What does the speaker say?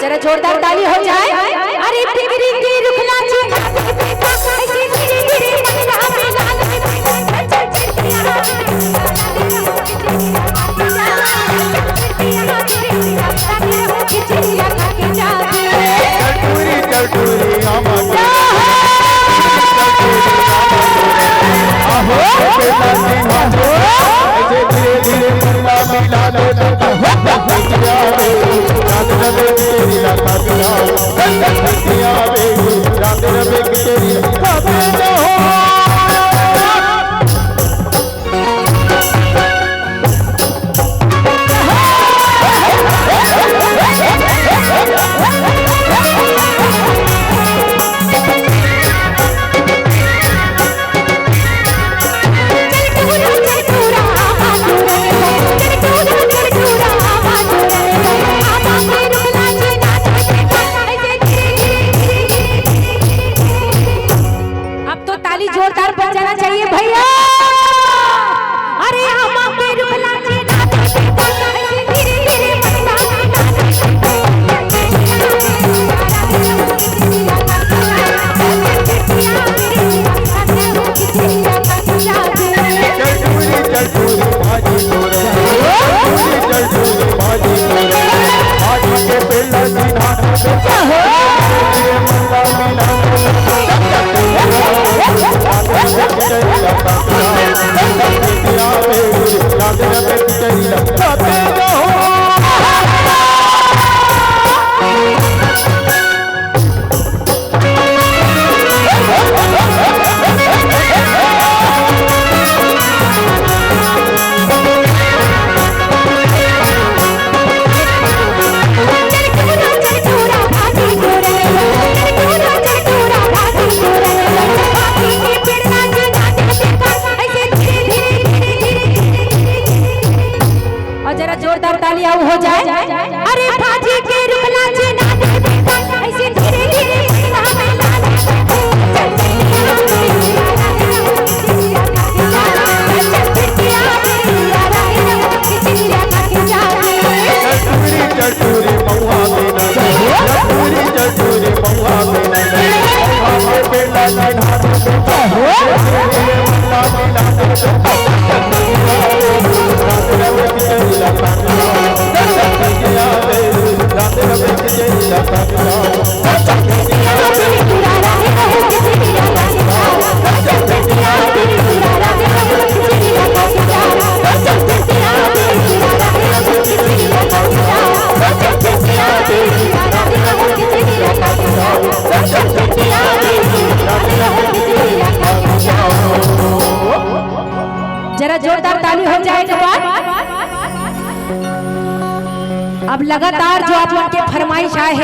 जरा जोरदार ताली हो जाए। अरे फिक्री की रुखना चुना ऐसे धीरे धीरे मगना में लाल में चल चिड़िया जोरदार बजाना चाहिए भैया। अरे आमा पे रुखला जी ऐसे धीरे धीरे मगना जोरदार तालियां हो जाए। अरे भाजी के रुखला जी ना ऐसे धीरे धीरे मगना में लाल जरा जोरदार ताली हो जाए जवान। अब लगातार जो आप लोग के फरमाइश आए